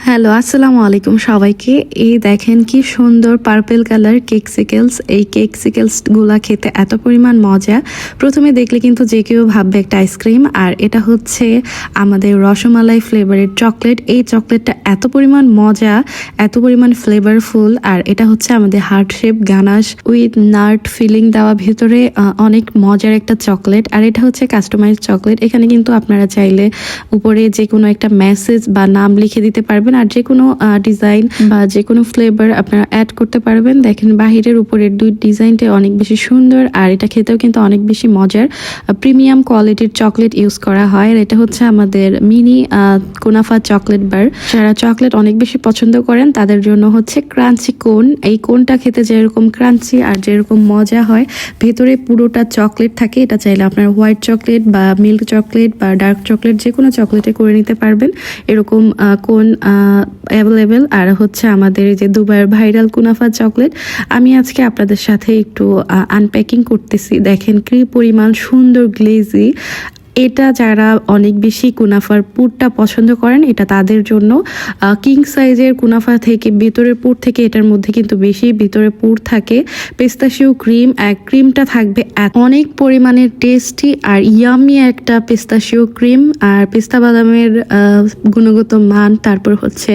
Hello, আসসালামু আলাইকুম সবাইকে। এই দেখেন কি সুন্দর পার্পল কালার কেকসিকেলস। এই কেকসিকেলসগুলা খেতে এত পরিমাণ মজা। প্রথমে দেখলে কিন্তু যে কেউ ভাববে একটা আইসক্রিম, আর এটা হচ্ছে আমাদের রসমালাই ফ্লেভারের চকলেট। এই চকলেটটা এত পরিমাণ মজা, এত পরিমাণ ফ্লেভারফুল, আর এটা হচ্ছে আমাদের heart shape ganache with nut filling দেওয়া, ভেতরে অনেক মজার একটা চকলেট। আর এটা হচ্ছে কাস্টমাইজ চকলেট। এখানে কিন্তু আপনারা চাইলে উপরে যে কোনো একটা মেসেজ বা নাম লিখে দিতে পারবেন, আর যে কোনো ডিজাইন বা যে কোনো ফ্লেভার আপনারা অ্যাড করতে পারবেন। দেখেন বাহিরের উপরের দুই ডিজাইনটা অনেক বেশি সুন্দর, আর এটা খেতেও কিন্তু অনেক বেশি মজার। প্রিমিয়াম কোয়ালিটির চকলেট ইউজ করা হয়। আর এটা হচ্ছে আমাদের মিনি কুনাফা চকলেট বার। যারা চকলেট অনেক বেশি পছন্দ করেন তাদের জন্য হচ্ছে ক্রাঞ্চি কোন। এই কোনটা খেতে যেরকম ক্রাঞ্চি আর যেরকম মজা হয়, ভেতরে পুরোটা চকলেট থাকে। এটা চাইলে আপনার হোয়াইট চকলেট বা মিল্ক চকলেট বা ডার্ক চকলেট যে কোনো চকলেটে করে নিতে পারবেন। এরকম কোন অ্যাভেলেবেল। আর হচ্ছে আমাদের যে দুবাইয়ের ভাইরাল কুনাফা চকলেট, আমি আজকে আপনাদের সাথে একটু আনপ্যাকিং করতেছি। দেখেন কি পরিমাণ সুন্দর গ্লেজি। এটা যারা অনেক বেশি কুনাফার পুরটা পছন্দ করেন, এটা তাদের জন্য। কিং সাইজের কুনাফা থেকে ভিতরের পুর থেকে এটার মধ্যে কিন্তু বেশি ভিতরে পুর থাকে। পেস্তাশিও ক্রিম, ক্রিমটা থাকবে অনেক পরিমাণের টেস্টি আর ইয়ামি একটা পেস্তাশিও ক্রিম। আর পেস্তা বাদামের গুণগত মান, তারপর হচ্ছে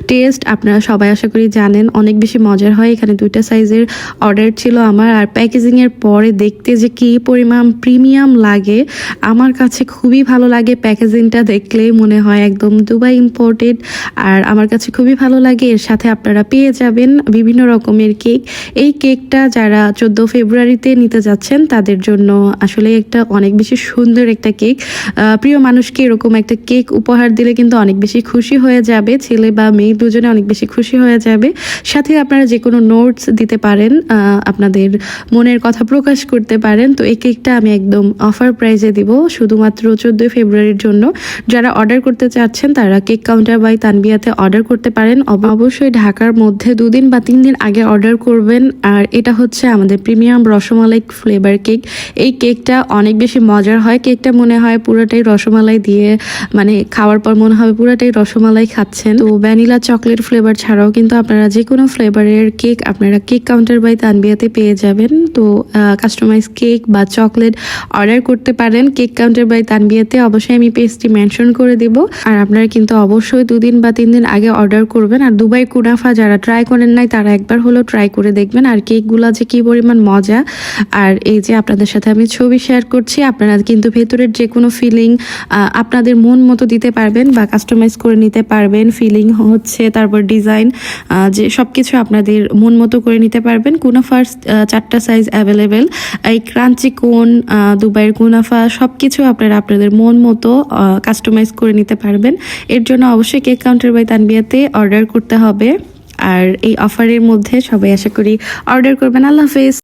টেস্ট, আপনারা সবাই আশা করি জানেন, অনেক বেশি মজার হয়। এখানে দুইটা সাইজের অর্ডার ছিল আমার। আর প্যাকেজিংয়ের পরে দেখতে যে কী পরিমাণ প্রিমিয়াম লাগে, আমার কাছে খুবই ভালো লাগে। প্যাকেজিংটা দেখলে মনে হয় একদম দুবাই ইম্পোর্টেড, আর আমার কাছে খুবই ভালো লাগে। এর সাথে আপনারা পেয়ে যাবেন বিভিন্ন রকমের কেক। এই কেকটা যারা 14 ফেব্রুয়ারিতে নিতে যাচ্ছেন তাদের জন্য আসলে একটা অনেক বেশি সুন্দর একটা কেক। প্রিয় মানুষকে এরকম একটা কেক উপহার দিলে কিন্তু অনেক বেশি খুশি হয়ে যাবে। ছেলে বা মেয়ে দুজনে অনেক বেশি খুশি হয়ে যাবে। সাথে আপনারা যে কোনো নোটস দিতে পারেন, আপনাদের মনের কথা প্রকাশ করতে পারেন। তো এই কেকটা আমি একদম অফার প্রাইসে দিব, শুধুমাত্র 14 ফেব্রুয়ারির জন্য। যারা অর্ডার করতে চাচ্ছেন তারা কেক কাউন্টার বাই তানবিয়াতে অর্ডার করতে পারেন। অবশ্যই ঢাকার মধ্যে 2 দিন বা 3 দিন আগে অর্ডার করবেন। আর এটা হচ্ছে আমাদের প্রিমিয়াম রসমালাই ফ্লেভার কেক। এই কেকটা অনেক বেশি মজার হয়। কেকটা মনে হয় পুরোটাই রসমালাই দিয়ে, মানে খাওয়ার পর মনে হবে পুরোটাই রসমালাই খাচ্ছেন। তো ভ্যানিলা চকলেট ফ্লেভার ছাড়াও কিন্তু আপনারা যে কোনো ফ্লেভারের কেক আপনারা কেক কাউন্টার বাই তানবিয়াতে পেয়ে যাবেন। তো কাস্টমাইজ কেক বা চকলেট অর্ডার করতে পারেন কেক কাউন্টার বাই তানবিয়াতে। অবশ্যই আমি পেজটি মেনশন করে দিব। আর আপনারা কিন্তু অবশ্যই 2 দিন বা 3 দিন আগে অর্ডার করবেন। আর দুবাই কুনাফা যারা ট্রাই করেন নাই তারা একবার হলেও ট্রাই করে দেখবেন। আর কেকগুলো যে কি পরিমাণ মজা। আর এই যে আপনাদের সাথে আমি ছবি শেয়ার করছি, আপনারা কিন্তু ভেতরের যে কোনো ফিলিং আপনাদের মন মতো দিতে পারবেন বা কাস্টমাইজ করে নিতে পারবেন। ফিলিং হচ্ছে, তারপর ডিজাইন, যে সব কিছু আপনাদের মন মতো করে নিতে পারবেন। কুনাফার 4টা সাইজ অ্যাভেলেবেল। এই ক্রাঞ্চি কোন, দুবাইয়ের কুনাফা, সব কিছু আপনারা আপনাদের মন মতো কাস্টমাইজ করে নিতে পারবেন। এর জন্য অবশ্যই কেক কাউন্টার বাই তানবিয়াতে অর্ডার করতে হবে। আর এই অফারের মধ্যে সবাই আশা করি অর্ডার করবেন। আল্লাহ হাফেজ।